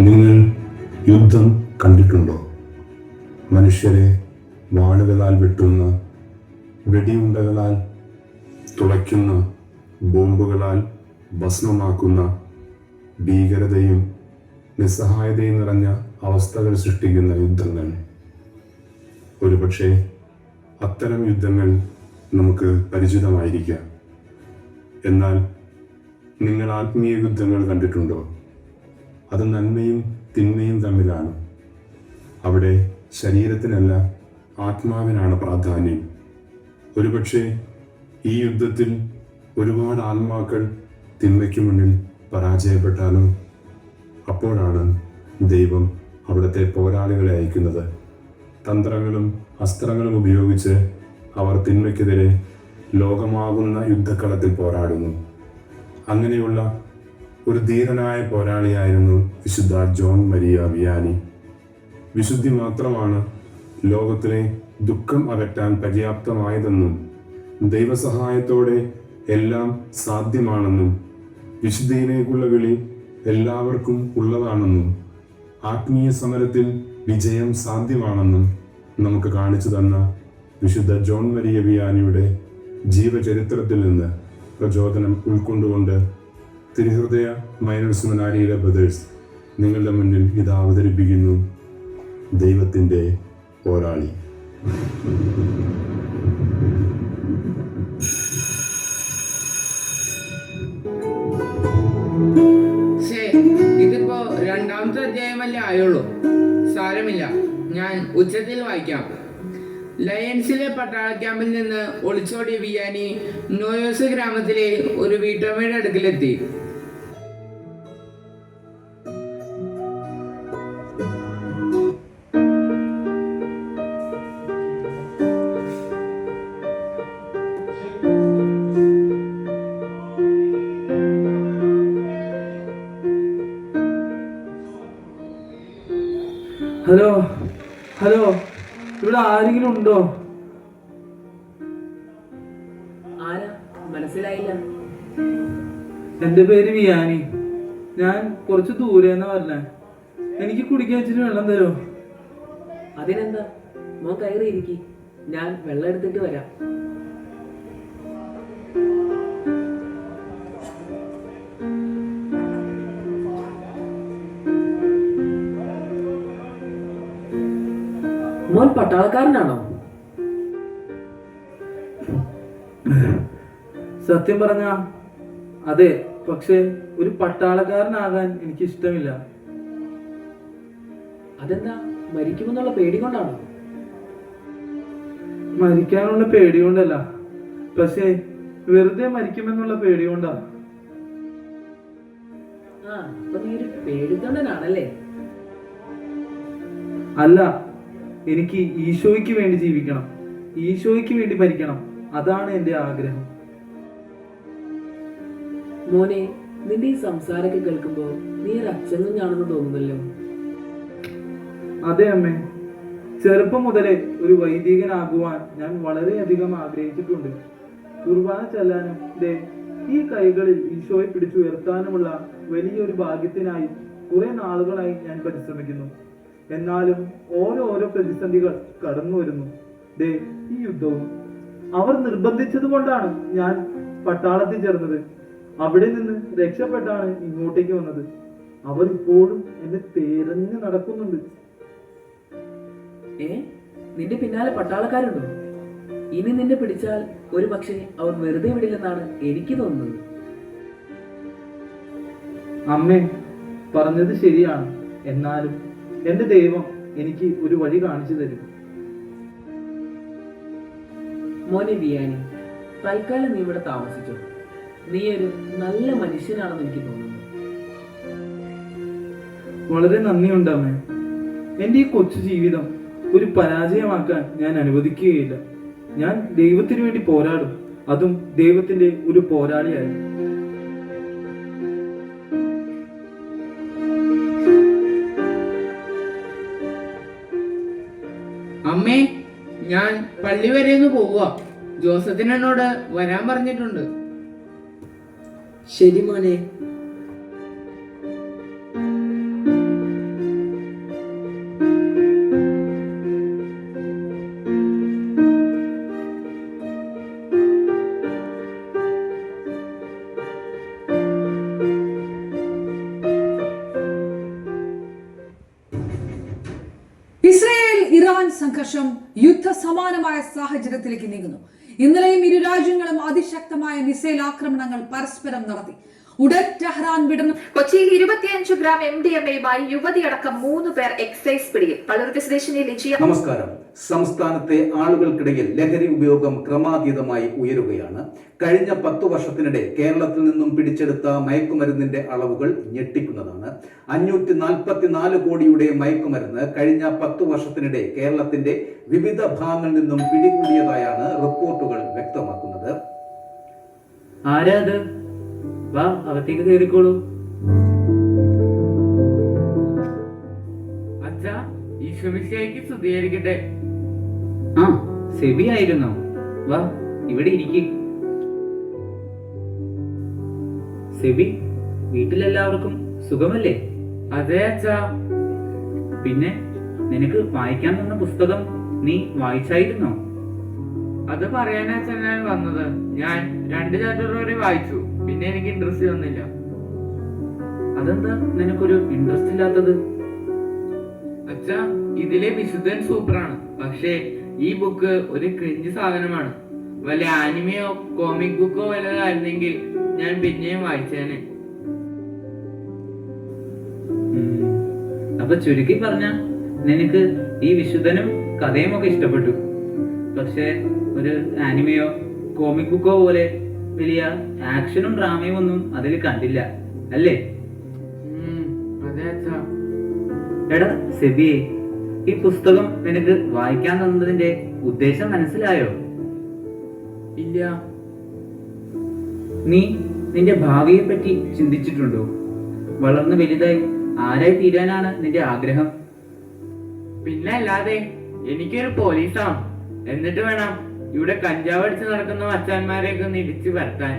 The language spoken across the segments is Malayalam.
നിങ്ങൾ യുദ്ധം കണ്ടിട്ടുണ്ടോ? മനുഷ്യരെ വാളുകളാൽ വെട്ടുന്ന, വെടിയുണ്ടകളാൽ തുളയ്ക്കുന്ന, ബോംബുകളാൽ ഭസ്മമാക്കുന്ന, ഭീകരതയും നിസ്സഹായതയും നിറഞ്ഞ അവസ്ഥകൾ സൃഷ്ടിക്കുന്ന യുദ്ധങ്ങൾ. ഒരുപക്ഷെ അത്തരം യുദ്ധങ്ങൾ നമുക്ക് പരിചിതമായിരിക്കാം. എന്നാൽ നിങ്ങൾ ആത്മീയ യുദ്ധങ്ങൾ കണ്ടിട്ടുണ്ടോ? അത് നന്മയും തിന്മയും തമ്മിലാണ്. അവിടെ ശരീരത്തിനല്ല ആത്മാവിനാണ് പ്രാധാന്യം. ഒരുപക്ഷെ ഈ യുദ്ധത്തിൽ ഒരുപാട് ആത്മാക്കൾ തിന്മയ്ക്ക് മുന്നിൽ പരാജയപ്പെട്ടാലും അപ്പോഴാണ് ദൈവം അവിടുത്തെ പോരാളികളെ അയക്കുന്നത്. തന്ത്രങ്ങളും അസ്ത്രങ്ങളും ഉപയോഗിച്ച് അവർ തിന്മയ്ക്കെതിരെ ലോകമാകുന്ന യുദ്ധക്കളത്തിൽ പോരാടുന്നു. അങ്ങനെയുള്ള ഒരു ധീരനായ പോരാളിയായിരുന്നു വിശുദ്ധ ജോൺ മരിയ വിയാനി. വിശുദ്ധി മാത്രമാണ് ലോകത്തിലെ ദുഃഖം അകറ്റാൻ പര്യാപ്തമായതെന്നും ദൈവസഹായത്തോടെ എല്ലാം സാധ്യമാണെന്നും വിശുദ്ധിയിലേക്കുള്ള വിളി എല്ലാവർക്കും ഉള്ളതാണെന്നും ആത്മീയ സമരത്തിൽ വിജയം സാധ്യമാണെന്നും നമുക്ക് കാണിച്ചു തന്ന വിശുദ്ധ ജോൺ മരിയ വിയാനിയുടെ ജീവചരിത്രത്തിൽ നിന്ന് പ്രചോദനം ഉൾക്കൊണ്ടുകൊണ്ട് തിരുഹൃദയ മൈനർ സെമിനാരിയിലെ ബ്രദേഴ്സ് നിങ്ങളുടെ മുന്നിൽ ഇത് അവതരിപ്പിക്കുന്നു. ദൈവത്തിൻ്റെ പോരാളി. ഇതിപ്പോ രണ്ടാമത്തെ അധ്യായമല്ലേ ആയുള്ളൂ. സാരമില്ല, ഞാൻ ഉച്ചത്തിൽ വായിക്കാം. ലയൻസിലെ പട്ടാള ക്യാമ്പിൽ നിന്ന് ഒളിച്ചോടിയ വിയാനി നോയോസ് ഗ്രാമത്തിലെ ഒരു വീട്ടമ്മയുടെ അടുക്കിലെത്തി. ഹലോ ഹലോ, ഇവിടെ ആരെങ്കിലും ഉണ്ടോ? ആരാ? മനസ്സിലായില്ല. എൻ്റെ പേര് വിയാനി. ഞാൻ കുറച്ച് ദൂരെന്നാ പറഞ്ഞേ. എനിക്ക് കുടിക്കാൻ വെച്ചിട്ട് വെള്ളം തരുമോ? അതിനെന്താ, മോൻ കയറിയിരിക്കി, ഞാൻ വെള്ളം എടുത്തിട്ട് വരാം. മോൻ പട്ടാളക്കാരനാണോ? സത്യം പറഞ്ഞ അതെ, പക്ഷെ ഒരു പട്ടാളക്കാരനാകാൻ എനിക്ക് ഇഷ്ടമില്ല. അതെന്താ, മരിക്കുമെന്നുള്ള പേടി കൊണ്ടാണോ? മരിക്കാനുള്ള പേടി കൊണ്ടല്ല, പക്ഷേ വെറുതെ മരിക്കുമെന്നുള്ള പേടി കൊണ്ടാ. അപ്പൊ നീ ഒരു പേടിത്തൊണ്ടനാണല്ലേ? അല്ല, എനിക്ക് ഈശോയ്ക്ക് വേണ്ടി ജീവിക്കണം, ഈശോയ്ക്ക് വേണ്ടി മരിക്കണം. അതാണ് എൻ്റെ ആഗ്രഹം. മോനെ, നിന്റെ ഈ സംസാരമൊക്കെ കേൾക്കുമ്പോ നീ ഒരു അച്ഛനാണെന്ന് തോന്നുന്നല്ലോ. അതെ അമ്മേ, ചെറുപ്പം മുതലേ ഒരു വൈദികനാകുവാൻ ഞാൻ വളരെയധികം ആഗ്രഹിച്ചിട്ടുണ്ട്. കുർബാന ചെല്ലാനും ഈ കൈകളിൽ ഈശോയെ പിടിച്ചുയർത്താനുമുള്ള വലിയൊരു ഭാഗ്യത്തിനായി കുറെ നാളുകളായി ഞാൻ പരിശ്രമിക്കുന്നു. എന്നാലും ഓരോരോ പ്രതിസന്ധികൾ കടന്നു വരുന്നു. ഈ യുദ്ധവും. അവർ നിർബന്ധിച്ചത് കൊണ്ടാണ് ഞാൻ പട്ടാളത്തിൽ ചേർന്നത്. അവിടെ നിന്ന് രക്ഷപ്പെട്ടാണ് ഇങ്ങോട്ടേക്ക് വന്നത്. അവർ ഇപ്പോഴും എന്നെ തിരഞ്ഞു നടക്കുന്നുണ്ട്. നിന്റെ പിന്നാലെ പട്ടാളക്കാരുണ്ടോ? ഇനി നിന്നെ പിടിച്ചാൽ ഒരു പക്ഷേ അവർ വെറുതെ വിടില്ലെന്നാണ് എനിക്ക് തോന്നുന്നത്. അമ്മേ പറഞ്ഞത് ശരിയാണ്. എന്നാലും എന്റെ ദൈവം എനിക്ക് ഒരു വഴി കാണിച്ചു തരും. മോനെ വിയാനി, തൽക്കാലം നീ ഇവിടെ താമസിച്ചോ. നീ ഒരു നല്ല മനുഷ്യനാണെന്ന് എനിക്ക് തോന്നുന്നു. വളരെ നന്ദിയുണ്ട് അമ്മേ. എന്റെ ഈ കൊച്ചു ജീവിതം ഒരു പരാജയമാക്കാൻ ഞാൻ അനുവദിക്കുകയില്ല. ഞാൻ ദൈവത്തിന് വേണ്ടി പോരാടും, അതും ദൈവത്തിന്റെ ഒരു പോരാളിയായി. അമ്മേ, ഞാൻ പള്ളി വരെ ഒന്ന് പോവുക. ജോസഫിന് എന്നോട് വരാൻ പറഞ്ഞിട്ടുണ്ട്. ശരി മോനെ. ഇറാൻ സംഘർഷം യുദ്ധസമാനമായ സാഹചര്യത്തിലേക്ക് നീങ്ങുന്നു. ഇന്നലെയും ഇരു രാജ്യങ്ങളും അതിശക്തമായ മിസൈൽ ആക്രമണങ്ങൾ പരസ്പരം നടത്തി. ഉടൻ ടെഹ്റാൻ വിടണം. കൊച്ചിയിൽ 25 ഗ്രാം MDMA-യുമായി യുവതിയടക്കം 3 പേർ എക്സൈസ് പിടിയിൽ. പള്ളുരുത്തി സ്വദേശിനി ലിജിയ. നമസ്കാരം. സംസ്ഥാനത്തെ ആളുകൾക്കിടയിൽ ലഹരി ഉപയോഗം ക്രമാതീതമായി ഉയരുകയാണ്. കഴിഞ്ഞ 10 വർഷത്തിനിടെ കേരളത്തിൽ നിന്നും പിടിച്ചെടുത്ത മയക്കുമരുന്നിന്റെ അളവുകൾ ഞെട്ടിക്കുന്നതാണ്. 544 കോടിയുടെ മയക്കുമരുന്ന് കഴിഞ്ഞ 10 വർഷത്തിനിടെ കേരളത്തിന്റെ വിവിധ ഭാഗങ്ങളിൽ നിന്നും പിടികൂടിയതായാണ് റിപ്പോർട്ടുകൾ വ്യക്തമാക്കുന്നത്. ആരാ അത്? വാ, അകത്തേക്ക് കയറിക്കോളൂ. അച്ഛാ, ഈശോമിശിഹായ്ക്ക് സ്തുതിയായിരിക്കട്ടെ. ആ, സെബി ആയിരുന്നോ? വാ, ഇവിടെ ഇരിക്ക്. സെബി, വീട്ടിലെല്ലാവർക്കും സുഖമല്ലേ? അതെ അച്ഛാ. പിന്നെ നിനക്ക് വായിക്കാൻ തന്ന പുസ്തകം നീ വായിച്ചായിരുന്നോ? അത് പറയാനാ അച്ഛൻ ഞാൻ വന്നത്. ഞാൻ 2 ചാപ്റ്റർ വരെ വായിച്ചു. പിന്നെ എനിക്ക് ഇൻട്രസ്റ്റ് വന്നില്ല. അതെന്താ നിനക്കൊരു ഇൻട്രസ്റ്റ് ഇല്ലാത്തത്? അച്ഛാ, ഇതിലെ വിശുദ്ധൻ സൂപ്പറാണ്. പക്ഷേ ഈ ബുക്ക് ഒരു ക്രിഞ്ച് സാധനമാണ്. വല്ല ആനിമയോ കോമിക് ബുക്കോ വല്ലതായിരുന്നെങ്കിൽ ഞാൻ പിന്നെയും വായിച്ചേനെ. അപ്പൊ ചുരുക്കി പറഞ്ഞ നിനക്ക് ഈ വിശുദ്ധനും കഥയും ഒക്കെ ഇഷ്ടപ്പെട്ടു. പക്ഷെ ഒരു ആനിമയോ കോമിക് ബുക്കോ പോലെ വലിയ ആക്ഷനും ഡ്രാമയും ഒന്നും അതിൽ കണ്ടില്ല, അല്ലേ? അതെ അച്ഛാ. എടാ സെബിയെ, ഈ പുസ്തകം നിനക്ക് വായിക്കാൻ തന്നതിന്റെ ഉദ്ദേശം മനസ്സിലായോ? ഇല്ല. നീ നിന്റെ ഭാവിയെ പറ്റി ചിന്തിച്ചിട്ടുണ്ടോ? വളർന്ന് വലുതായി ആരായി തീരാനാണ് നിന്റെ ആഗ്രഹം? പിന്നെ അല്ലാതെ എനിക്കൊരു പോലീസാണ്. എന്നിട്ട് വേണം ഇവിടെ കഞ്ചാവ് അടിച്ച് നടക്കുന്ന അച്ഛന്മാരെയൊക്കെ ഒന്ന് ഇടിച്ചു വരുത്താൻ.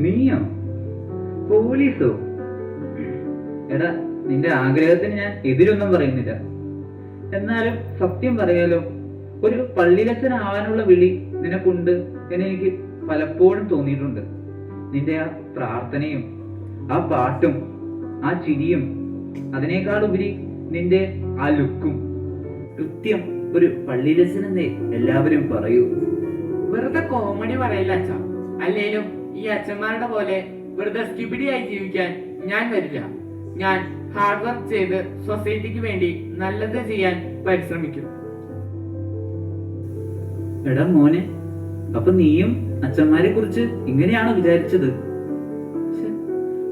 നീയോ? പോലീസോ? എടാ, നിന്റെ ആഗ്രഹത്തിന് ഞാൻ എതിരൊന്നും പറയുന്നില്ല. എന്നാലും സത്യം പറയാലോ, ഒരു പള്ളിയിലച്ഛനാവാനുള്ള വിളി നിനക്കുണ്ട് എന്ന് എനിക്ക് പലപ്പോഴും തോന്നിയിട്ടുണ്ട്. നിന്റെ ആ പ്രാർത്ഥനയും ആ പാട്ടും ആ ചിരിയും, അതിനേക്കാളുപരി നിന്റെ ആ ലുക്കും, കൃത്യം ഒരു പള്ളിയിലച്ഛനെന്നേ എല്ലാവരും പറയൂ. വെറുതെ കോമഡി പറയില്ല അച്ഛാ. അല്ലേലും ഈ അച്ഛന്മാരുടെ പോലെ വെറുതെ സ്കിബിഡിയായി ജീവിക്കാൻ ഞാൻ വരില്ല. ഞാൻ ഹാർഡ് വർക്ക് ചെയ്ത് സൊസൈറ്റിക്ക് വേണ്ടി നല്ലത് ചെയ്യാൻ പരിശ്രമിക്കും. എടാ മോനെ, അപ്പൊ നീയും അച്ഛന്മാരെ കുറിച്ച് ഇങ്ങനെയാണോ വിചാരിച്ചത്?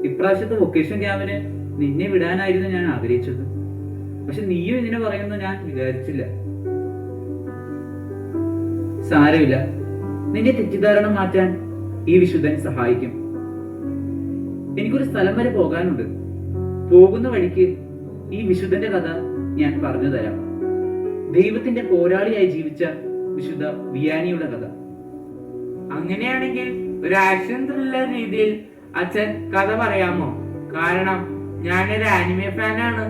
ഇപ്രാവശ്യത്തെ വൊക്കേഷൻ ക്യാമ്പിന് നിന്നെ വിടാനായിരുന്നു ഞാൻ ആഗ്രഹിച്ചത്. പക്ഷെ നീയും ഇതിനെ പറയുമെന്ന് ഞാൻ വിചാരിച്ചില്ല. സാരമില്ല, നിന്റെ തെറ്റിദ്ധാരണ മാറ്റാൻ ഈ വിശുദ്ധൻ സഹായിക്കും. എനിക്കൊരു സ്ഥലം വരെ പോകാനുണ്ട്. പോകുന്ന വഴിക്ക് ഈ വിശുദ്ധന്റെ കഥ ഞാൻ പറഞ്ഞു തരാം. ദൈവത്തിന്റെ പോരാളിയായി ജീവിച്ച വിശുദ്ധ വിയാനിയുടെ കഥ. അങ്ങനെയാണെങ്കിൽ ഒരു ആക്ഷൻ ത്രില്ലർ രീതിയിൽ അച്ഛൻ കഥ പറയാമോ? കാരണം ഞാനൊരു ആനിമേ ഫാനാണ്.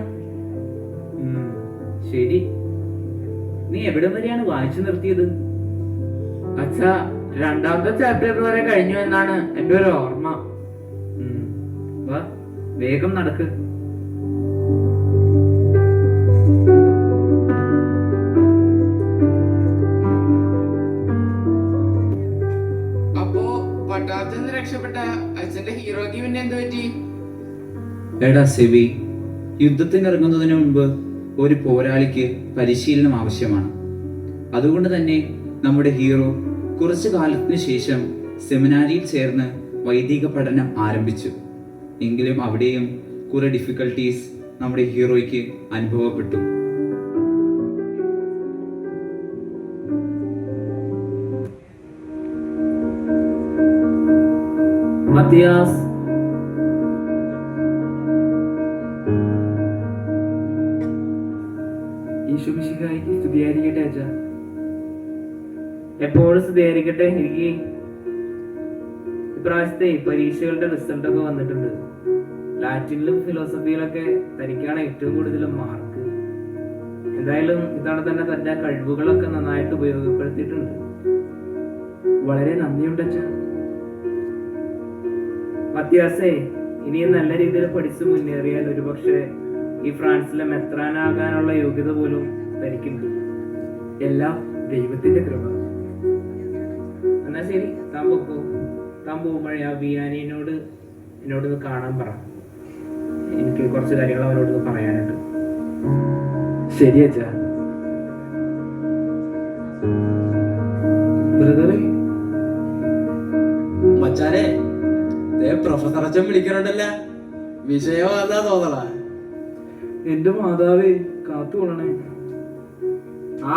ശരി, നീ എവിടം വരെയാണ് വായിച്ചു നിർത്തിയത്? അച്ഛാ, 2ാമത്തെ ചാപ്റ്റർ വരെ കഴിഞ്ഞു എന്നാണ് എന്റെ ഒരു ഓർമ്മ. വാ, വേഗം നടക്ക്. അപ്പോ പട്ടാളത്തിൽ നിന്ന് രക്ഷപ്പെട്ട അച്ഛന്റെ ഹീറോയ്ക്ക് പിന്നെ എന്ത് പറ്റി? എടാ സെബി, യുദ്ധത്തിനിറങ്ങുന്നതിന് മുമ്പ് ഒരു പോരാളിക്ക് പരിശീലനം ആവശ്യമാണ്. അതുകൊണ്ട് തന്നെ നമ്മുടെ ഹീറോ കുറച്ചു കാലത്തിന് ശേഷം സെമിനാരിയിൽ ചേർന്ന് വൈദിക പഠനം ആരംഭിച്ചു. എങ്കിലും അവിടെയും കുറെ ഡിഫിക്കൽട്ടീസ് നമ്മുടെ ഹീറോയ്ക്ക് അനുഭവപ്പെട്ടു. മത്തിയാസ്, ഈശോമിശിഹായ്ക്ക് സ്തുതിയായിരിക്കട്ടെ അച്ഛാ. എപ്പോഴും സ്തുതിയായിരിക്കട്ടെ. എനിക്ക് ഇപ്രാവശ്യത്തെ പരീക്ഷകളുടെ റിസൾട്ട് ഒക്കെ വന്നിട്ടുണ്ട്. ലാറ്റിനിലും ഫിലോസഫിയിലൊക്കെ തനിക്കാണ് ഏറ്റവും കൂടുതൽ മാർക്ക്. എന്തായാലും ഇതോടെ തന്നെ തന്റെ കഴിവുകളൊക്കെ നന്നായിട്ട് ഉപയോഗപ്പെടുത്തിയിട്ടുണ്ട്. വളരെ നന്ദിയുണ്ട് അച്ഛാ. മത്യാസേ, ഇനിയും നല്ല രീതിയിൽ പഠിച്ചു മുന്നേറിയാൽ ഒരുപക്ഷെ ഈ ഫ്രാൻസിലെ മെത്രാനാകാനുള്ള യോഗ്യത പോലും തനിക്കുണ്ട്. എല്ലാം ദൈവത്തിന്റെ കൃപ. എന്നാ ശരി, താൻ പൊക്കോ. താൻ പോകുമ്പോഴേ ആ എന്നോടൊന്ന് കാണാൻ പറ. എനിക്ക് കുറച്ച് കാര്യങ്ങൾ അവനോടൊന്ന് പറയാനുണ്ട്. ശരി അച്ഛാ. ബ്രദറെ, മച്ചാനെ, പ്രൊഫസർ അച്ഛൻ വിളിക്കണുണ്ടല്ല, വിഷയമാതാ തോന്നണ. എന്റെ മാതാവേ കാത്തുകൊള്ളണേ. ആ,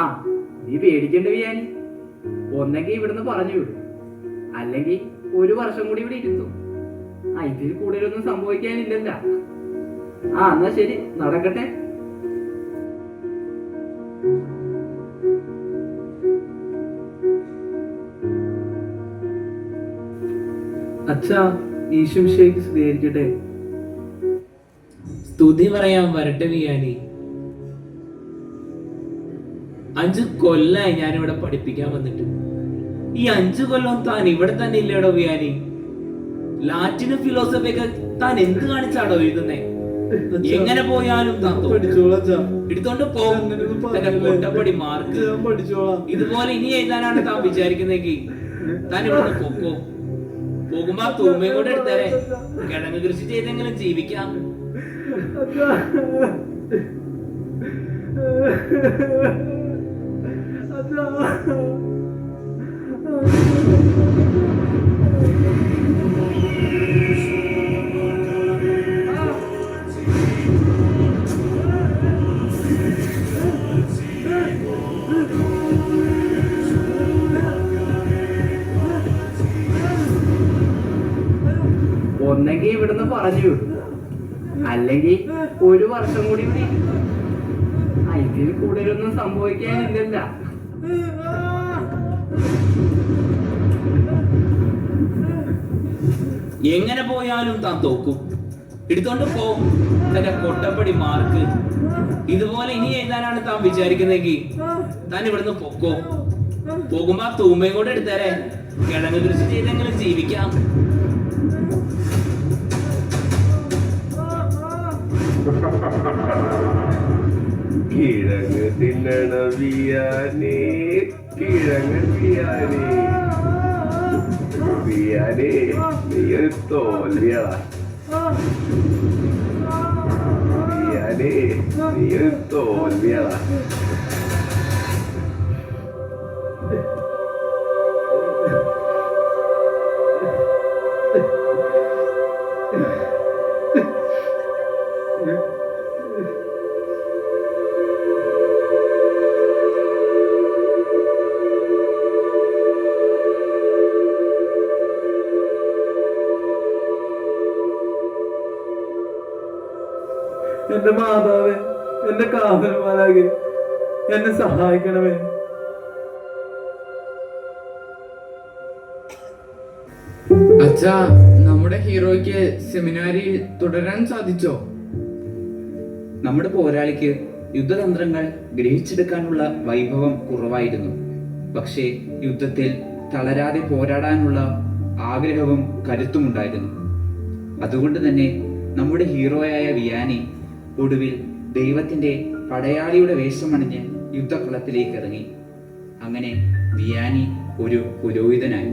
നീ പേടിക്കണ്ട വിയാനി. ഒന്നെങ്കിൽ ഇവിടുന്ന് പറഞ്ഞു വിടും, അല്ലെങ്കിൽ 1 വർഷം കൂടി ഇവിടെ ഇരുന്നു. ഇതിൽ കൂടുതലൊന്നും സംഭവിക്കാനില്ലല്ല. എന്നാ ശരി, നടക്കട്ടെ. അച്ഛാ, ഈശോ മിശിഹായ്ക്ക് സ്തുതിയായിരിക്കട്ടെ. സ്തുതി പറയാൻ വരട്ടെ വിയാനി. 5 കൊല്ലായി ഞാനിവിടെ പഠിപ്പിക്കാൻ വന്നിട്ട്. ഈ 5 കൊല്ലം താൻ ഇവിടെ തന്നെ ഇല്ലേടോ വിയാനി? ലാറ്റിനും ഫിലോസഫിയൊക്കെ താൻ എന്ത് കാണിച്ചാടോ എഴുതുന്നേ? എങ്ങനെ പോയാലും താൻ എടുത്തോണ്ട് പോകും മാർക്ക്. ഇതുപോലെ ഇനി എഴുതാനാണ് താൻ വിചാരിക്കുന്നെങ്കിൽ താൻ ഇവിടെ പൊക്കോ. പോകുമ്പോ തൂമയും കൂടെ എടുത്തേരെ. കിഴങ്ങ് കൃഷി ചെയ്തെങ്കിലും ജീവിക്കാം. ഒന്നെങ്കിൽ ഇവിടുന്ന് പറഞ്ഞു വിടും, അല്ലെങ്കിൽ 1 വർഷം കൂടി ഇവിടെ ഇരുന്നു. ഇതിൽ കൂടുതലൊന്നും സംഭവിക്കാനില്ലല്ല. എങ്ങനെ പോയാലും താൻ തോക്കും. എടുത്തോണ്ട് പോകും തന്റെ കൊട്ടപ്പടി മാർക്ക്. ഇതുപോലെ ഇനി എഴുതാനാണ് താൻ വിചാരിക്കുന്നെങ്കിൽ താൻ ഇവിടുന്ന് പൊക്കോ. പോകുമ്പോ തൂമ്പയും കൂടെ എടുത്തേരെ. കിഴങ്ങ് കൃഷി ചെയ്തെങ്കിലും ജീവിക്കാം. കിഴങ്ങ് തിന്നണ വിയാനേ, കിഴങ്ങ് വിയാനേ, വിയാനേ, നീ ഒരു തോൽവിയാടാ. വിയാനേ, നീ ഒരു തോൽവിയാടാ. എന്റെ മാതാവേ, എന്റെ കാവൽമാലാകെ, എന്നെ സഹായിക്കണമേ. അച്ഛാ, നമ്മുടെ ഹീറോയ്ക്ക് സെമിനാരിൽ തുടരാൻ സാധിച്ചോ? നമ്മുടെ പോരാളിക്ക് യുദ്ധതന്ത്രങ്ങൾ ഗ്രഹിച്ചെടുക്കാനുള്ള വൈഭവം കുറവായിരുന്നു. പക്ഷേ യുദ്ധത്തിൽ തളരാതെ പോരാടാനുള്ള ആഗ്രഹവും കരുത്തുമുണ്ടായിരുന്നു. അതുകൊണ്ട് തന്നെ നമ്മുടെ ഹീറോയായ വിയാനി ഒടുവിൽ ദൈവത്തിന്റെ പടയാളിയുടെ വേഷമണിഞ്ഞ് യുദ്ധക്കളത്തിലേക്ക് ഇറങ്ങി. അങ്ങനെ വിയാനി ഒരു പുരോഹിതനായി.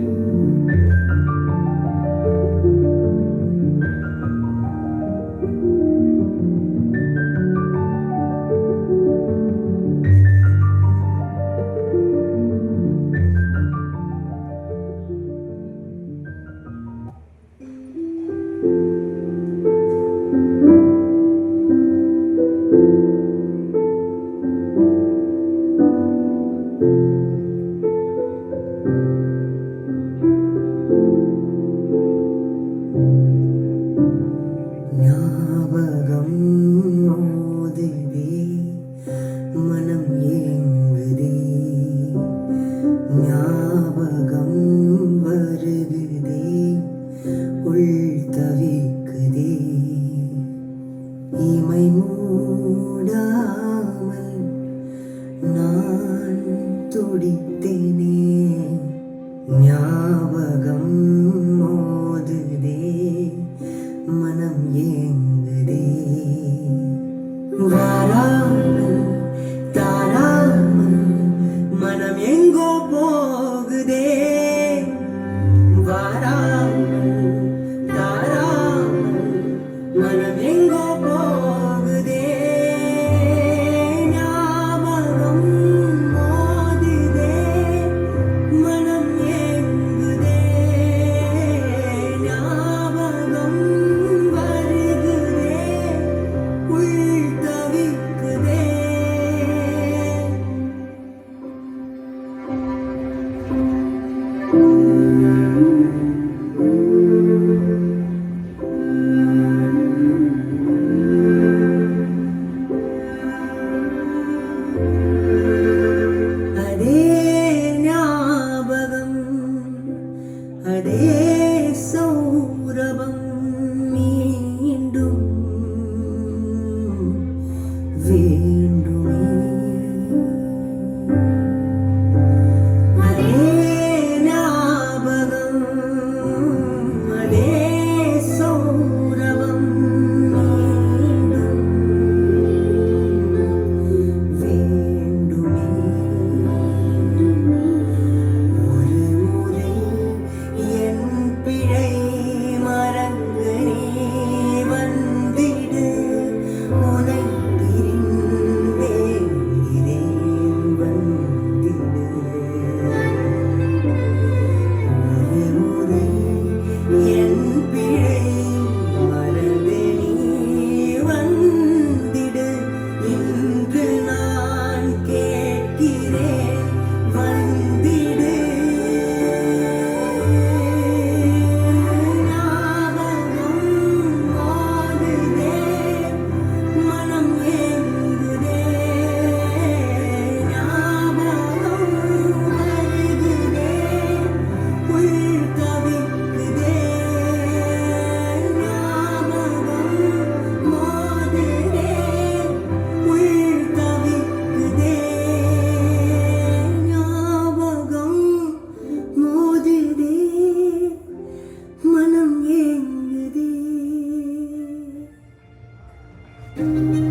താരാ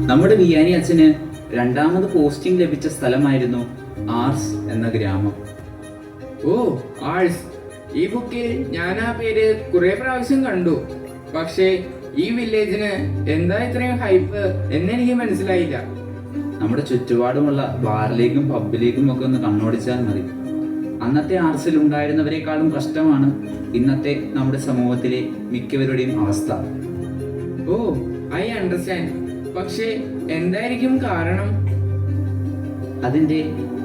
നമ്മുടെ വിയാനി അച്ഛന് രണ്ടാമത് പോസ്റ്റിംഗ് ലഭിച്ച സ്ഥലമായിരുന്നു ആർസ് എന്ന ഗ്രാമം. ഓ, ആഴ്സ്. ഈ ബുക്കിൽ ഞാൻ ആ പേര് കുറെ പ്രാവശ്യം കണ്ടു. പക്ഷേ ഈ വില്ലേജിന് എന്താ ഇത്രയും ഹൈപ്പ് എന്നെനിക്ക് മനസ്സിലായില്ല. നമ്മുടെ ചുറ്റുപാടുമുള്ള ബാറിലേക്കും പബ്ബിലേക്കും ഒക്കെ ഒന്ന് കണ്ണോടിച്ചാൽ മതി. അന്നത്തെ ആർസിൽ ഉണ്ടായിരുന്നവരെക്കാളും കഷ്ടമാണ് ഇന്നത്തെ നമ്മുടെ സമൂഹത്തിലെ മിക്കവരുടെയും അവസ്ഥ. ഓ, ഐ അണ്ടർസ്റ്റാൻഡ്. പക്ഷേ എന്തായിരിക്കും കാരണം? അതിൻ്റെ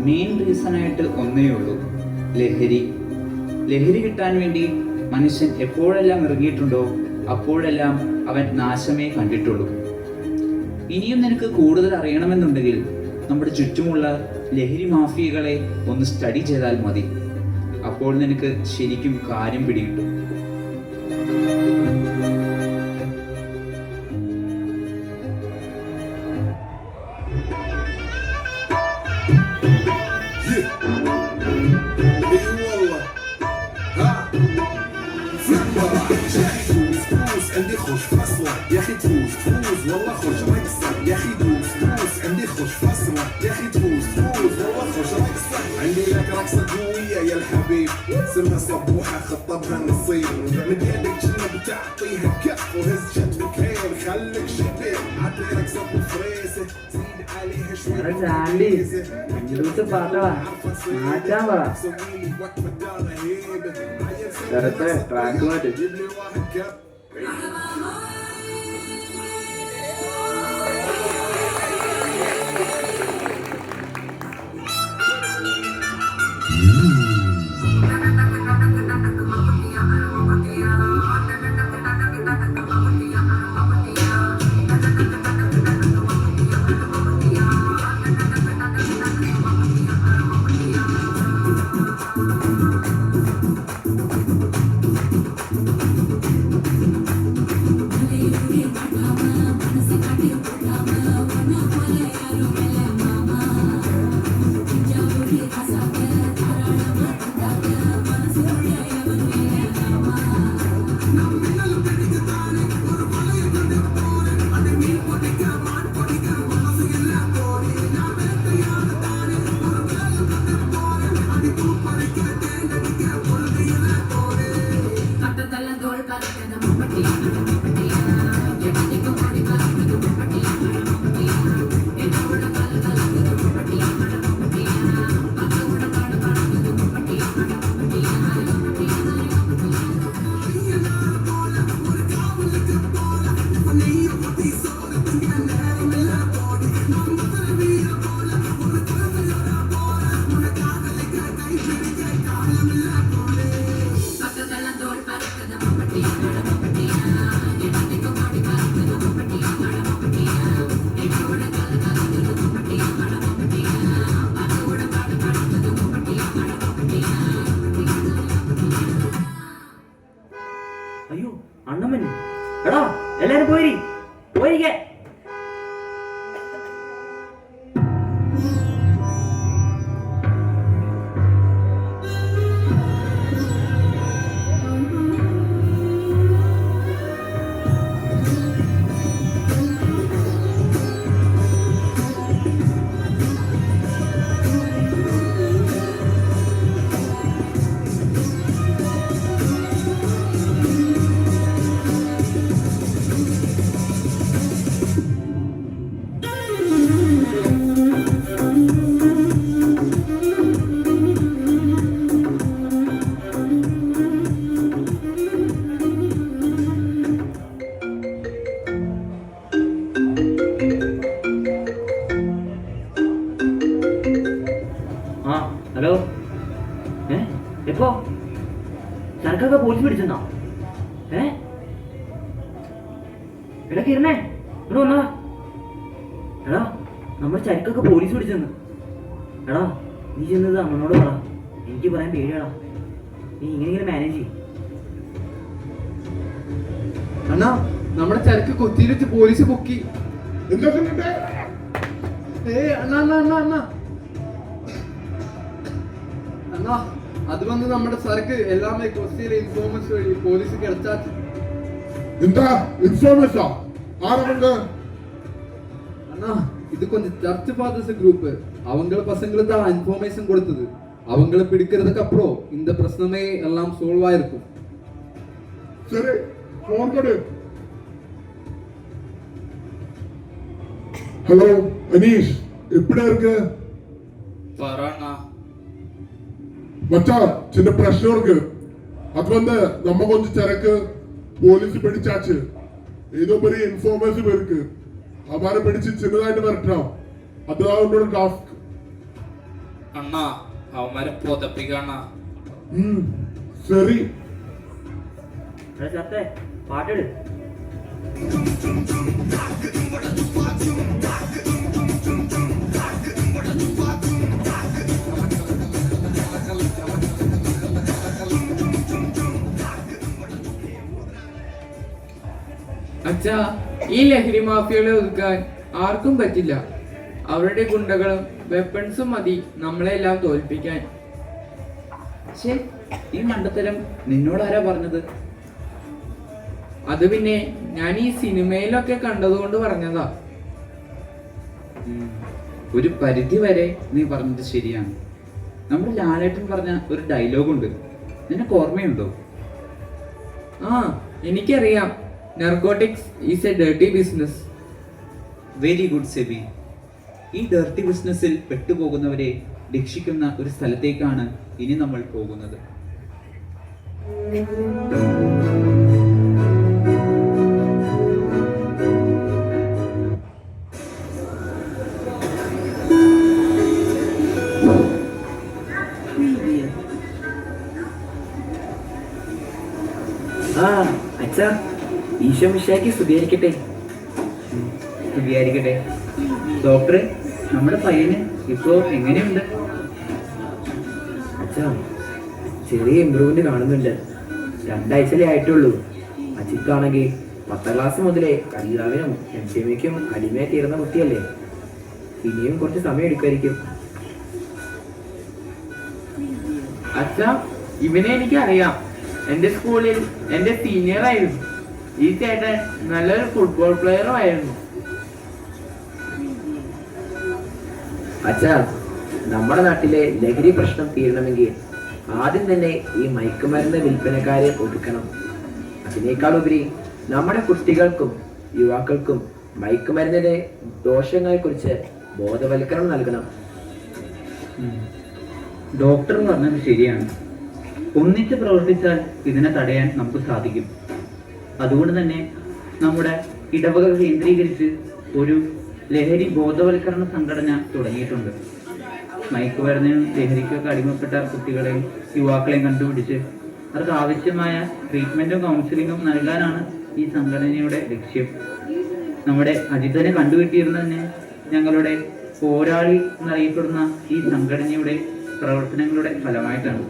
മെയിൻ റീസൺ ആയിട്ട് ഒന്നേ ഉള്ളൂ: ലഹരി. ലഹരി കിട്ടാൻ വേണ്ടി മനുഷ്യൻ എപ്പോഴെല്ലാം ഇറങ്ങിയിട്ടുണ്ടോ അപ്പോഴെല്ലാം അവൻ നാശമേ കണ്ടിട്ടുള്ളൂ. ഇനിയും നിനക്ക് കൂടുതൽ അറിയണമെന്നുണ്ടെങ്കിൽ നമ്മുടെ ചുറ്റുമുള്ള ലഹരി മാഫിയകളെ ഒന്ന് സ്റ്റഡി ചെയ്താൽ മതി. അപ്പോൾ നിനക്ക് ശരിക്കും കാര്യം പിടികിട്ടും. عندي خوش فصلة يا اخي تفوز تفوز والله خوش رقصة يا اخي دوس دوس عندي خوش فصلة يا اخي تفوز تفوز والله خوش رقصة عندي لك رقصة قوية يا الحبيب سمها صبوحة خطبها نصيب من يدك جنة بتعطيها كف وهز شد الكيل خليك شبيب عطي رقصة بفريسة زيد عليها شوي سويلي وقفة دار هيبة جيب لي واحد كف അയ്യോ അണ്ണമ്മൻ, എടാ എല്ലാരും പോയിരിക്കേ. ഹലോ, എപ്പോ ചരക്കൊക്കെ പോലീസ് പിടിച്ചെന്നോ? എടാ കിരണേ, ഇവിടെ വന്നാ. എടാ നമ്മുടെ ചരക്കൊക്കെ പോലീസ് പിടിച്ചെന്ന്. എടാ നീ ചെന്നത് അമ്മനോട് പറ, എനിക്ക് പറയാൻ പേടിയാടാ. നീ ഇങ്ങനെ മാനേജ് ചെയ്യും. അണ്ണാ നമ്മുടെ ചരക്ക് കൊച്ചിയിലെത്തി പോലീസ് പൊക്കി. അണ്ണാ അത് വന്ന് നമ്മുടെ സരക്ക് എല്ലാമേ കൊച്ചിയിലെ ഇൻഫോർമൻസ് വഴി പോലീസ് കിടച്ചാച്ചു. എന്താ ഇൻഫോർമേഷോ? ആരവണ്ട് அண்ணா இது கொஞ்சம் சர்ச் ஃபாதர்ஸ் குரூப். அவங்கள பசங்களுக்கு தான் இன்ஃபர்மேஷன் கொடுத்தது. அவங்கள பிடிக்கிறதுக்கு அப்புறம் இந்த பிரச்சனையே எல்லாம் சால்வ் ஆயிருக்கும். சரி, போன் கொடு. ஹலோ அனீஷ், எப்படி இருக்கு? പറയണ மச்சான், சின்ன பிரச்சனை இருக்கு. அது வந்து நம்ம கொஞ்சம் சரக்கு போலீஸ் பிடிச்சாச்சு. ஏதோ பெரிய இன்ஃபர்மேஷன் இருக்கு. அவரை பிடிச்சு சின்னதாയിട്ട് വരട്ടാം. അതാണ് നമ്മുടെ ടാസ്ക്. അണ്ണാ അവന്മാരെ പൊതപ്പിക്കണ്ണ. ശരി. പാട്ടെടു. അച്ഛാ, ഈ ലഹരി മാഫിയകളെ ഒതുക്കാൻ ആർക്കും പറ്റില്ല. അവരുടെ ഗുണ്ടകളും വെപ്പൺസും മതി നമ്മളെല്ലാം തോൽപ്പിക്കാൻ. ഈ മണ്ടത്തരം നിന്നോടാരാ പറഞ്ഞത്? അത് പിന്നെ ഞാൻ ഈ സിനിമയിലൊക്കെ കണ്ടതുകൊണ്ട് പറഞ്ഞതാ. ഒരു പരിധി വരെ നീ പറഞ്ഞത് ശരിയാണ്. നമ്മുടെ ലാലേട്ടൻ പറഞ്ഞ ഒരു ഡയലോഗുണ്ട്, നിനക്ക് ഓർമ്മയുണ്ടോ? ആ, എനിക്കറിയാം. Narcotics is A dirty business. Very good SEBI. ഈ ഡർട്ടി ബിസിനസ്സിൽ പെട്ടുപോകുന്നവരെ രക്ഷിക്കുന്ന ഒരു സ്ഥലത്തേക്കാണ് ഇനി നമ്മൾ പോകുന്നത്. അച്ഛാ, ഈശോ മിശിഹായ്ക്ക് സ്തുതിയായിരിക്കട്ടെ. സ്തുതിയായിരിക്കട്ടെ. ഡോക്ടറെ, നമ്മുടെ പയ്യന് ഇപ്പോ എങ്ങനെയുണ്ട്? അച്ഛാ, ചെറിയ ഇമ്പ്രൂവ്മെന്റ് കാണുന്നുണ്ട്. 2 ആഴ്ചയിലേ ആയിട്ടുള്ളൂ. അജിത്താണെങ്കിൽ 10ാം ക്ലാസ് മുതലേ കഞ്ചാവിനും MDMAക്കും അടിമയായി തീർന്ന കുട്ടിയല്ലേ. ഇനിയും കുറച്ച് സമയം എടുക്കുമായിരിക്കും. അച്ഛാ, ഇവനെ എനിക്കറിയാം. എന്റെ സ്കൂളിൽ എന്റെ സീനിയർ ആയിരുന്നു. ഈ ചേട്ടൻ നല്ലൊരു ഫുട്ബോൾ പ്ലെയറും ആയിരുന്നു. അച്ഛാ, നമ്മുടെ നാട്ടിലെ ലഹരി പ്രശ്നം തീരണമെങ്കിൽ ആദ്യം തന്നെ ഈ മയക്കുമരുന്ന് വിൽപ്പനക്കാരെ ഒതുക്കണം. അതിനേക്കാളുപരി നമ്മുടെ കുട്ടികൾക്കും യുവാക്കൾക്കും മയക്കുമരുന്നിന്റെ ദോഷങ്ങളെക്കുറിച്ച് ബോധവൽക്കരണം നൽകണം. ഡോക്ടർ പറഞ്ഞത് ശരിയാണ്. ഒന്നിച്ച് പ്രവർത്തിച്ചാൽ ഇതിനെ തടയാൻ നമുക്ക് സാധിക്കും. അതുകൊണ്ട് തന്നെ നമ്മുടെ ഇടവക കേന്ദ്രീകരിച്ച് ഒരു ലഹരി ബോധവൽക്കരണ സംഘടന തുടങ്ങിയിട്ടുണ്ട്. മയക്കുമരുന്നിനും ലഹരിക്കൊക്കെ അടിമപ്പെട്ട കുട്ടികളെയും യുവാക്കളെയും കണ്ടുപിടിച്ച് അവർക്ക് ആവശ്യമായ ട്രീറ്റ്മെന്റും കൗൺസിലിങ്ങും നൽകാനാണ് ഈ സംഘടനയുടെ ലക്ഷ്യം. നമ്മുടെ അജിതനെ കണ്ടുകിട്ടിയിരുന്നതന്നെ ഞങ്ങളുടെ പോരാളി എന്നറിയപ്പെടുന്ന ഈ സംഘടനയുടെ പ്രവർത്തനങ്ങളുടെ ഫലമായിട്ടാണ്.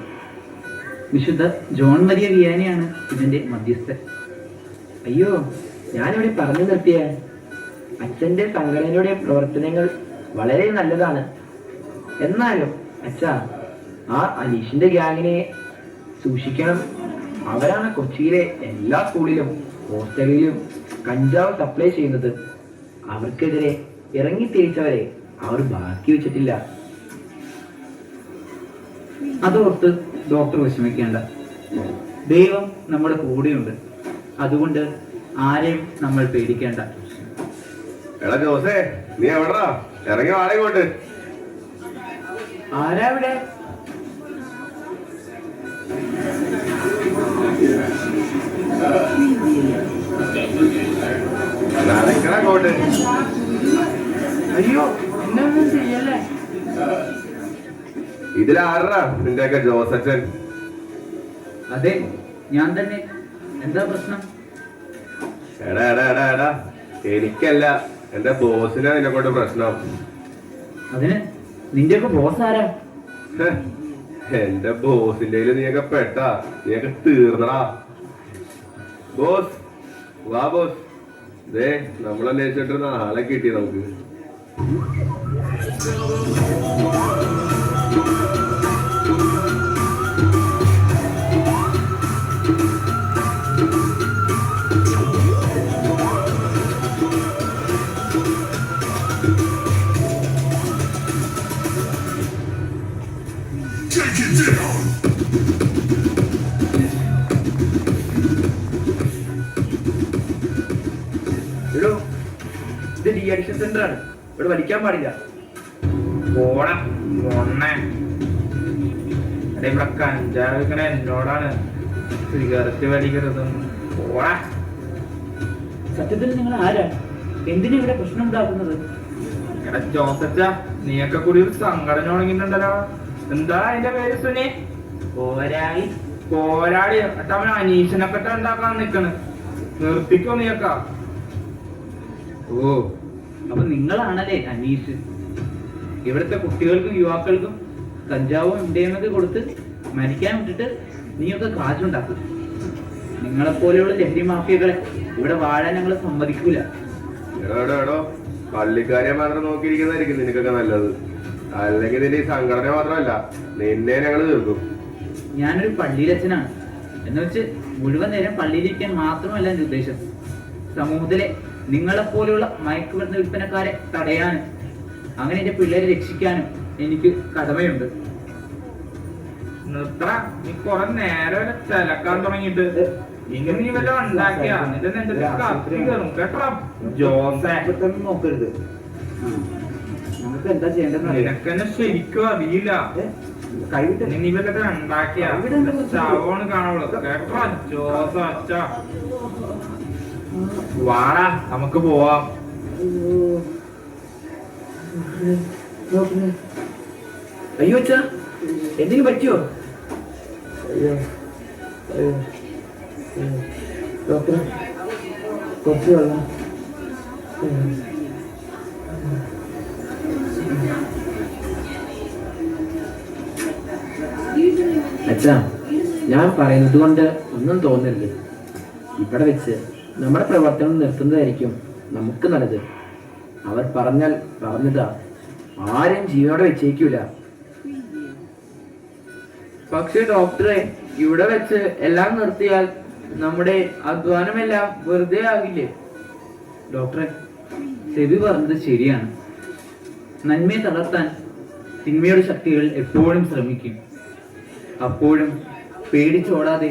വിശുദ്ധ ജോൺ മരിയ വിയാനിയാണ് ഇതിന്റെ മധ്യസ്ഥൻ. അയ്യോ, ഞാനിവിടെ പറഞ്ഞു നിർത്തിയ അച്ഛന്റെ സംഘടനയുടെ പ്രവർത്തനങ്ങൾ വളരെ നല്ലതാണ്. എന്നാലും അച്ഛാ, ആ അനീഷിന്റെ ഗ്യാങ്ങിനെ സൂക്ഷിക്കണം. അവരാണ് കൊച്ചിയിലെ എല്ലാ സ്കൂളിലും ഹോസ്റ്റലിലും കഞ്ചാവ് സപ്ലൈ ചെയ്യുന്നത്. അവർക്കെതിരെ ഇറങ്ങിത്തിരിച്ചവരെ അവർ ബാക്കി വെച്ചിട്ടില്ല. അതോർത്ത് ഡോക്ടർ വിഷമിക്കേണ്ട. ദൈവം നമ്മുടെ കൂടെയുണ്ട്. അതുകൊണ്ട് ആരെയും നമ്മൾ പേടിക്കേണ്ട. എടാ ജോസേ, നീ എവിടാ? ഇറങ്ങി ആളെ കൊണ്ട്. ആരാ ഇവിടെ? നടക്കണോട്ട്. അയ്യോ, എന്നൊന്നും ചെയ്യല്ലേ. ഇതിലാരാ നിന്റെയൊക്കെ ജോസച്ചൻ? അതെ, ഞാൻ തന്നെ. എന്താ പ്രശ്നം? എടാ എടാ എടാ എടാ, എനിക്കല്ല, എന്റെ ബോസിനാ നിന്നെ കൊണ്ട് പ്രശ്നം. അതിന് നിന്റെയൊക്കെ ബോസ് ആരാ? എന്റെ ബോസിന്റെ നീയൊക്കെ പെട്ടാ, നീയൊക്കെ തീർന്നടാ. ബോസ് വാ ബോസ്. ദേ, നമ്മളന്വേഷിച്ചിട്ട് ആളെ കിട്ടി നമുക്ക്. Take it down. എടോ, ഇത് ഡി അഡിക്ഷൻ സെന്റർ ആണ്. ഇവിടെ വലിക്കാൻ പാടില്ല. ഓടാ ഒന്നേ ഇവിടെ കഞ്ചാവിക്കണ എന്നോടാണ് സിഗരറ്റ് വലിക്കരുതും. ഓടാ. സത്യത്തിൽ നിങ്ങൾ ആരാണ്? എന്തിനാ ഇവിടെ പ്രശ്നം ഉണ്ടാക്കുന്നത്? എടാ ജോസച്ച, നീയൊക്കെ കൂടി ഒരു സംഘടന തുടങ്ങിയിട്ടുണ്ടല്ലോ. എന്താ അതിന്റെ പേര് സുനി? പോരാളി. എന്നിട്ട് അവൻ അനീഷിനൊക്കെ ഉണ്ടാക്കാൻ നിക്കണ്. നിർത്തിക്കോ നീയൊക്ക. ഓ, അപ്പൊ നിങ്ങളാണല്ലേ അനീഷ്? ഇവിടുത്തെ കുട്ടികൾക്കും യുവാക്കൾക്കും കഞ്ചാവും MDMA കൊടുത്ത് മരിക്കാൻ വിട്ടിട്ട് നീയൊക്കെ കാശുണ്ടാക്കും. നിങ്ങളെപ്പോലെയുള്ള ലഹരി മാഫിയകളെ ഇവിടെ വാഴാൻ ഞങ്ങൾ സമ്മതിക്കൂല. എടോ പള്ളിക്കാരെ മാത്രം നോക്കിയിരിക്കുന്നതായിരിക്കും നിനക്കൊക്കെ നല്ലത്. അല്ലെങ്കിൽ നിന്റെ ഈ സംഘടന മാത്രമല്ല, നിന്നെ ഞങ്ങൾ തീർക്കും. ഞാനൊരു പള്ളിയിലച്ഛനാണ് എന്ന് വെച്ച് മുഴുവൻ നേരം പള്ളിയിലിരിക്കാൻ മാത്രമല്ല എൻ്റെ ഉദ്ദേശം. സമൂഹത്തിലെ നിങ്ങളെപ്പോലെയുള്ള മയക്കുമരുന്ന് വിൽപ്പനക്കാരെ തടയാനും അങ്ങനെ എൻ്റെ പിള്ളേരെ രക്ഷിക്കാനും എനിക്ക് കടമയുണ്ട്. നിർത്തറ, നീ കുറെ നേരം ചിലക്കാൻ തുടങ്ങിയിട്ട്. ഇങ്ങനെ നീ വല്ല ഉണ്ടാക്കിയാ നിന്റെ നെഞ്ചത്ത് കത്തി കയറും കേട്ടോ ജോസേ. നോക്കരുത്. നമുക്ക് എന്താ ചെയ്യേണ്ടത്? നിനക്കെന്നെ ശരിക്കും അറിയില്ല. കൈവിട്ട് നീ വല്ലൊക്കെ ഉണ്ടാക്കിയാ ശവമാണ് കാണുള്ളൂ കേട്ടോ ജോസ. അച്ഛ വാടാ, നമുക്ക് പോവാം. അയ്യോ അച്ഛാ, എന്തെങ്കിലും പറ്റിയോ? ഡോക്ടർ, കുറച്ച് വെള്ളം. അച്ഛാ, ഞാൻ പറയുന്നത് കൊണ്ട് ഒന്നും തോന്നരുത്. ഇവിടെ വെച്ച് നമ്മുടെ പ്രവർത്തനം നിർത്തുന്നതായിരിക്കും നമുക്ക് നല്ലത്. അവർ പറഞ്ഞാൽ പറഞ്ഞതാ, ആരും ജീവനോടെ വെച്ചേക്കൂല. പക്ഷെ ഡോക്ടറെ, ഇവിടെ വെച്ച് എല്ലാം നിർത്തിയാൽ നമ്മുടെ അധ്വാനമെല്ലാം വെറുതെ ആകില്ലേ? ഡോക്ടറെ, സെബി പറഞ്ഞത് ശരിയാണ്. നന്മയെ തളർത്താൻ തിന്മയുടെ ശക്തികൾ എപ്പോഴും ശ്രമിക്കും. അപ്പോഴും പേടിച്ചോടാതെ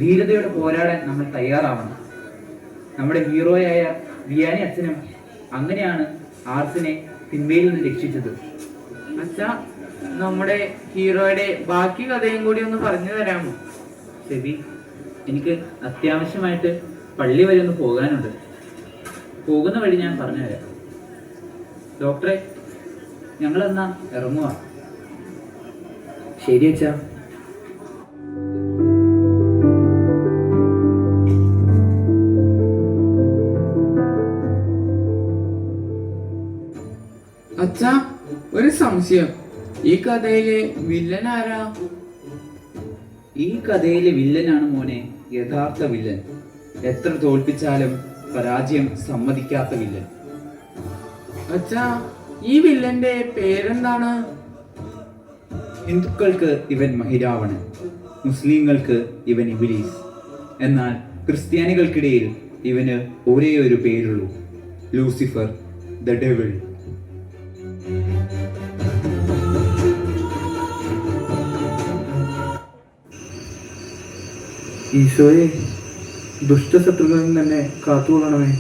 ധീരതയോടെ പോരാടാൻ നമ്മൾ തയ്യാറാവണം. നമ്മുടെ ഹീറോയായ വിയാനി അച്ഛനും അങ്ങനെയാണ് ആർസിനെ തിന്മയിൽ നിന്ന് രക്ഷിച്ചത്. അച്ഛാ, നമ്മുടെ ഹീറോയുടെ ബാക്കി കഥയും കൂടി ഒന്ന് പറഞ്ഞു തരാമോ? സെബി, എനിക്ക് അത്യാവശ്യമായിട്ട് പള്ളി വരെ ഒന്ന് പോകാനുണ്ട്. പോകുന്ന വഴി ഞാൻ പറഞ്ഞുതരാം. ഡോക്ടറെ, ഞങ്ങളെന്നാ ഇറങ്ങുക. ശരി അച്ഛാ. അച്ഛാ, ഒരു സംശയം. ഈ കഥയിലെ വില്ലൻ ആരാ? ഈ കഥയിലെ വില്ലനാണ് മോനെ യഥാർത്ഥ വില്ലൻ. എത്ര തോൽപ്പിച്ചാലും പരാജയം സമ്മതിക്കാത്ത വില്ലൻ. അച്ഛാ, ഈ വില്ലന്റെ പേരെന്താണ്? ഹിന്ദുക്കൾക്ക് ഇവൻ മഹിരാവണൻ, മുസ്ലിങ്ങൾക്ക് ഇവൻ ഇബ്ലീസ്. എന്നാൽ ക്രിസ്ത്യാനികൾക്കിടയിൽ ഇവന് ഒരേ ഒരു പേരുള്ളൂ, ലൂസിഫർ, ദ ഡെവിൾ. ഈശോയെ, ദുഷ്ടശത്രുക്കളിൽ നിന്ന് തന്നെ കാത്തുകൊള്ളണമേ.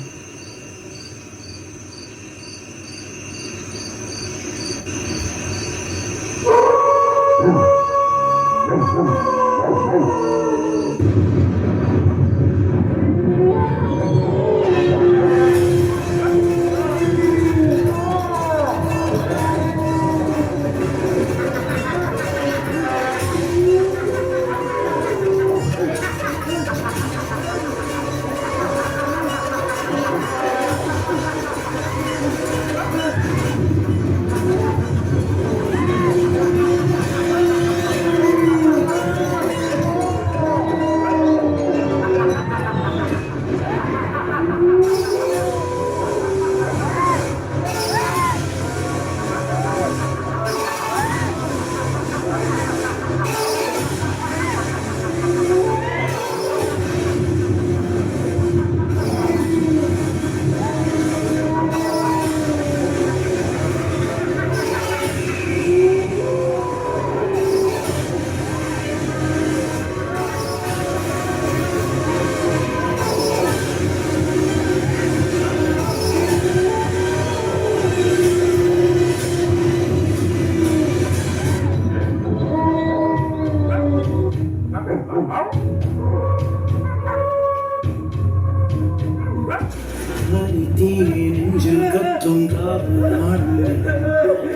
കാറ്റും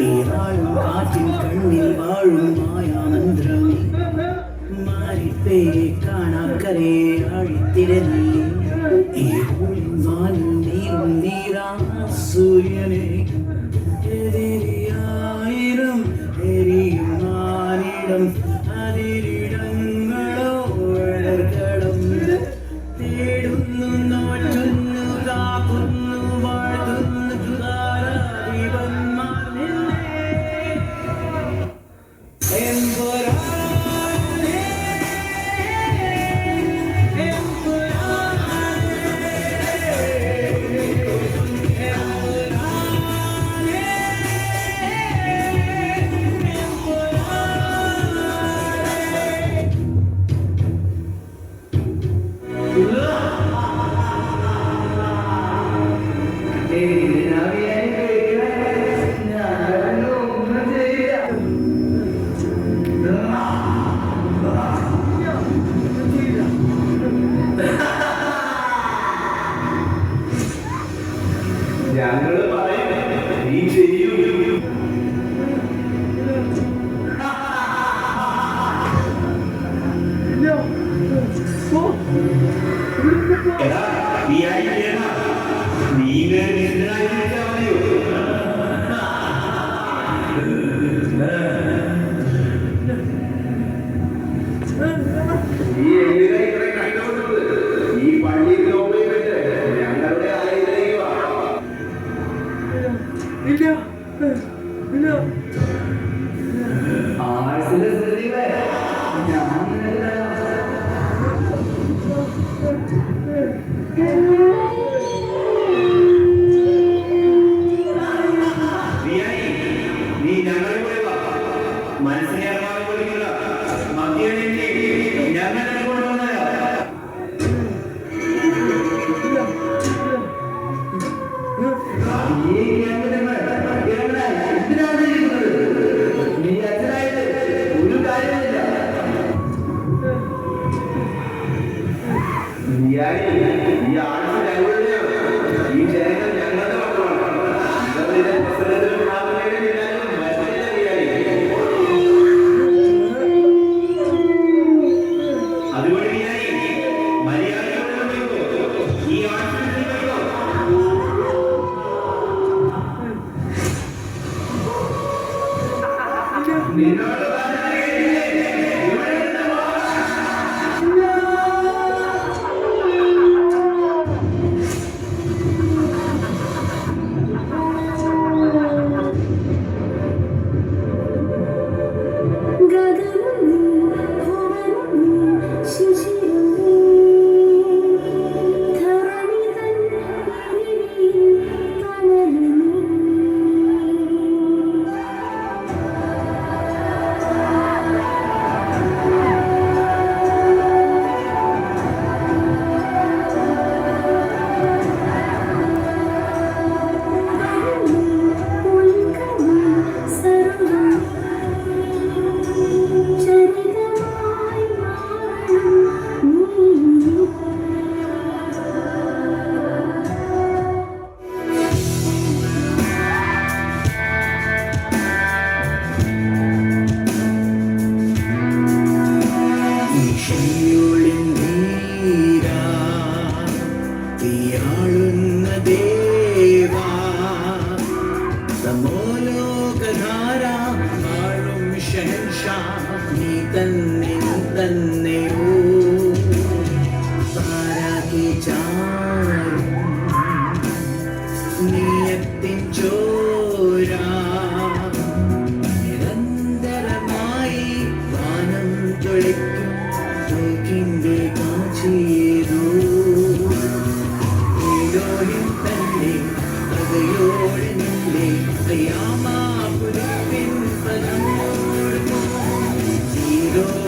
ഈരാളും കാറ്റിൻ കണ്ണിൽ വാഴും മായാമന്ത്രമേ മാറിപ്പേരെ കാണാക്കരെ ആഴിത്തിരലേ ഈ വാനും നീരും നീരാ സൂര്യനെ എതിരിയായിരം എരിയും നാനിടം അതിരിടങ്ങളോ കടം തേടുന്നു നോറ്റുന്നു കാക്കുന്നു വാഴ്ത്തുന്നു ദീപന്മാർ ഞങ്ങള് പറയും നീ ചെയ്യൂ. എടാ, നീ ആയിരിക്കണ നീ നിരാകരിച്ചാ മതിയോ? നീ എന്തിനാ ഇത്ര കഷ്ടപ്പെട്ടത്? ഈ പള്ളിയിൽ ലോകം ഞങ്ങളുടെ ആയിരവാ. നീ ഞങ്ങളെ പോയവാ മനസ്സിനെ അറിയാൻ മദ്യനെ ഞങ്ങളെ കൊണ്ടുവന്നതാ. ഈ ജനങ്ങൾ ഞങ്ങളുടെ മക്കളാണ്. അതുകൊണ്ട് മര്യാദ ഈ നിന്നോട് Zero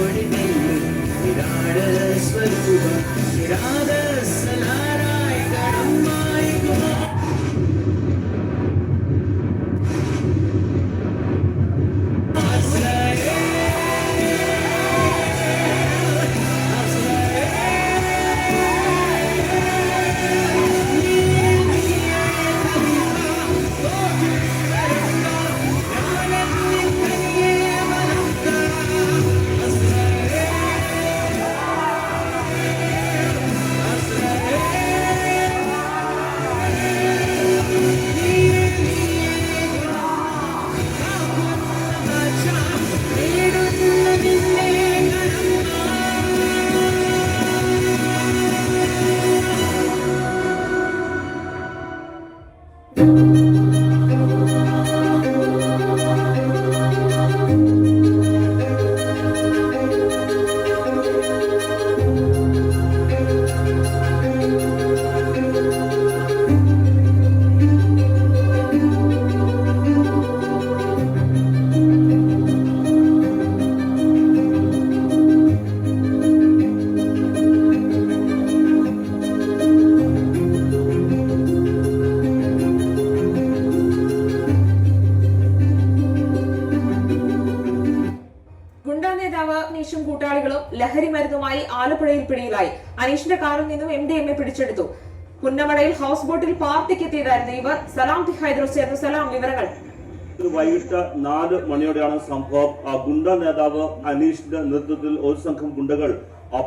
ലഹരി മരുന്നുമായി ആലപ്പുഴയിൽ പിടിയിലായി. അനീഷിന്റെ കാറിൽ നിന്നും MDMA പിടിച്ചെടുത്തു. പുന്നമടയിൽ ഹൗസ് ബോട്ടിൽ പാർട്ടിക്ക് എത്തിയതായിരുന്നു ഇവർ. സലാം ഹൈദ്രോസ് ചേർന്നു. സലാം, വിവരങ്ങൾ. വൈകിട്ട് 4 മണിയോടെയാണ് സംഭവം. ഗുണ്ട നേതാവ് അനീഷിന്റെ നേതൃത്വത്തിൽ ഒരു സംഘം ഗുണ്ടകൾ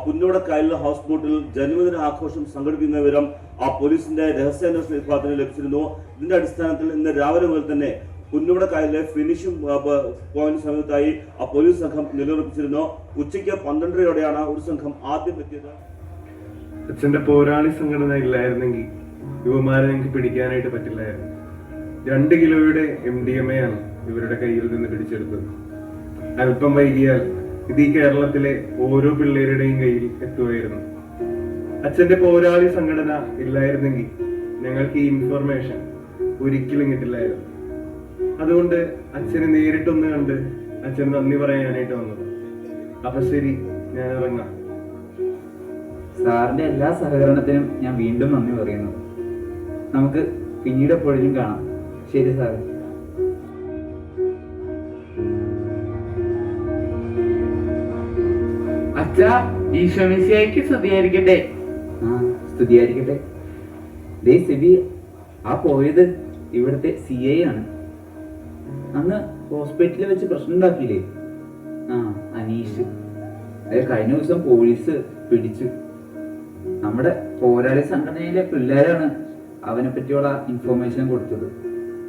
പുന്നോട കായലിലെ ഹൗസ് ബോട്ടിൽ ജന്മദിന ആഘോഷം സംഘടിപ്പിക്കുന്ന വിവരം പോലീസിന്റെ രഹസ്യാന്വേഷണ വിഭാഗത്തിന് ലഭിച്ചിരുന്നു. ഇതിന്റെ അടിസ്ഥാനത്തിൽ ഇന്ന് രാവിലെ മുതൽ തന്നെ പുന്നോട കായലിലെ ഫിനിഷിംഗ് പോയിന്റ് സമീപത്തായി പോലീസ് സംഘം നിലയുറപ്പിച്ചിരുന്നു. ഉച്ചയ്ക്ക് 12:30യോടെയാണ് ഒരു സംഘം ആദ്യം എത്തിയത്. അച്ഛന്റെ പോരാളി സംഘടന ഇല്ലായിരുന്നെങ്കിൽ യുവമാരെ ഞങ്ങൾക്ക് പിടിക്കാനായിട്ട് പറ്റില്ലായിരുന്നു. 2 കിലോയുടെ MDMA ആണ് ഇവരുടെ കയ്യിൽ നിന്ന് പിടിച്ചെടുത്തത്. അല്പം വൈകിയാൽ ഇത് ഈ കേരളത്തിലെ ഓരോ പിള്ളേരുടെയും കയ്യിൽ എത്തുമായിരുന്നു. അച്ഛന്റെ പോരാളി സംഘടന ഇല്ലായിരുന്നെങ്കിൽ ഞങ്ങൾക്ക് ഈ ഇൻഫർമേഷൻ ഒരിക്കലും കിട്ടില്ലായിരുന്നു. അതുകൊണ്ട് അച്ഛനെ നേരിട്ടൊന്ന് കണ്ട് അച്ഛന് നന്ദി പറയാനായിട്ട് വന്നത്. അപ്പൊ ശരി, ഞാൻ ഇറങ്ങാം. സാറിന്റെ എല്ലാ സഹകരണത്തിനും ഞാൻ വീണ്ടും നന്ദി പറയുന്നു. നമുക്ക് പിന്നീട് എപ്പോഴും കാണാം. ശരി സാർ. അച്ഛാ, ഈശോമിശിഹായ്ക്ക് സ്തുതിയായിരിക്കട്ടെ. സ്തുതിയായിരിക്കട്ടെ. ദേ സെബി, ആ പോയത് ഇവിടുത്തെ CI ആണ്. അന്ന് ഹോസ്പിറ്റലിൽ വെച്ച് പ്രശ്നം ഉണ്ടാക്കിയില്ലേ? അനീഷ്. കഴിഞ്ഞ ദിവസം പോലീസ് പിടിച്ചു. നമ്മുടെ പോരാളി സംഘടനയിലെ പിള്ളേരാണ് അവനെ പറ്റിയുള്ള ഇൻഫോർമേഷൻ കൊടുത്തത്.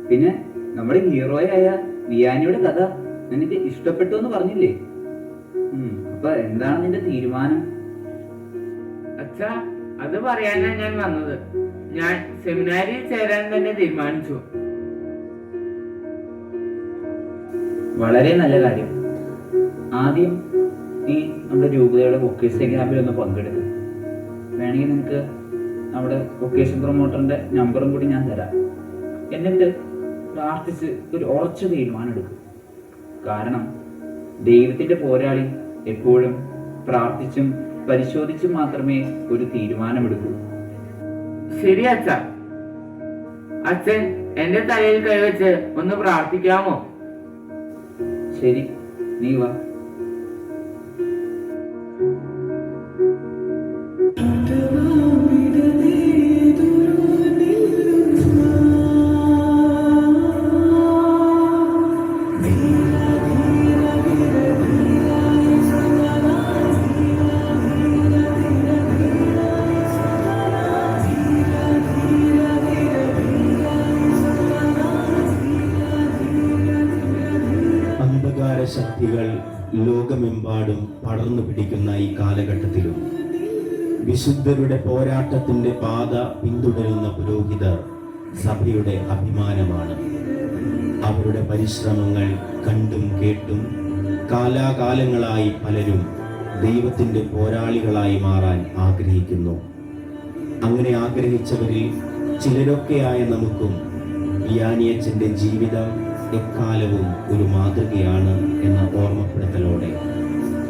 പിന്നെ നമ്മുടെ ഹീറോയായ വിയാനിയുടെ കഥ നിനക്ക് ഇഷ്ടപ്പെട്ടു എന്ന് പറഞ്ഞില്ലേ? അപ്പൊ എന്താണ് നിന്റെ തീരുമാനം? അച്ഛാ, അത് പറയാനാണ് ഞാൻ വന്നത്. ഞാൻ സെമിനാരിൽ ചേരാൻ തന്നെ തീരുമാനിച്ചു. വളരെ നല്ല കാര്യം. ആദ്യം നീ നമ്മുടെ രൂപതയുടെ വൊക്കേഷൻ ക്യാമ്പിൽ ഒന്ന് പങ്കെടുക്കും. വേണമെങ്കിൽ നിനക്ക് നമ്മുടെ വൊക്കേഷൻ പ്രൊമോട്ടറിന്റെ നമ്പറും കൂടി ഞാൻ തരാം. എന്നിട്ട് പ്രാർത്ഥിച്ച് ഒരു ഉറച്ച തീരുമാനം എടുക്കും. കാരണം ദൈവത്തിന്റെ പോരാളി എപ്പോഴും പ്രാർത്ഥിച്ചും പരിശോധിച്ചും മാത്രമേ ഒരു തീരുമാനമെടുക്കൂ. ശരി അച്ഛാ. അച്ഛൻ എന്റെ തലയിൽ കൈവച്ച് ഒന്ന് പ്രാർത്ഥിക്കാമോ? ശരി, നീ വാ. ശക്തികൾ ലോകമെമ്പാടും പടർന്നു പിടിക്കുന്ന ഈ കാലഘട്ടത്തിലും വിശുദ്ധരുടെ പോരാട്ടത്തിന്റെ പാത പിന്തുടരുന്ന പുരോഹിതർ സഭയുടെ അഭിമാനമാണ്. അവരുടെ പരിശ്രമങ്ങൾ കണ്ടും കേട്ടും കാലാകാലങ്ങളായി പലരും ദൈവത്തിന്റെ പോരാളികളായി മാറാൻ ആഗ്രഹിക്കുന്നു. അങ്ങനെ ആഗ്രഹിച്ചവരിൽ ചിലരൊക്കെയായ നമുക്കും വിയാനിയച്ചന്റെ ജീവിതം എക്കാലവും ഒരു മാതൃകയാണ് എന്ന ഓർമ്മപ്പെടുത്തലോടെ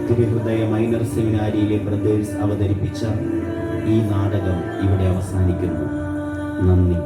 തിരുഹൃദയ മൈനർ സെമിനാരിയിലെ ബ്രദേഴ്സ് അവതരിപ്പിച്ച ഈ നാടകം ഇവിടെ അവസാനിക്കുന്നു. നന്ദി.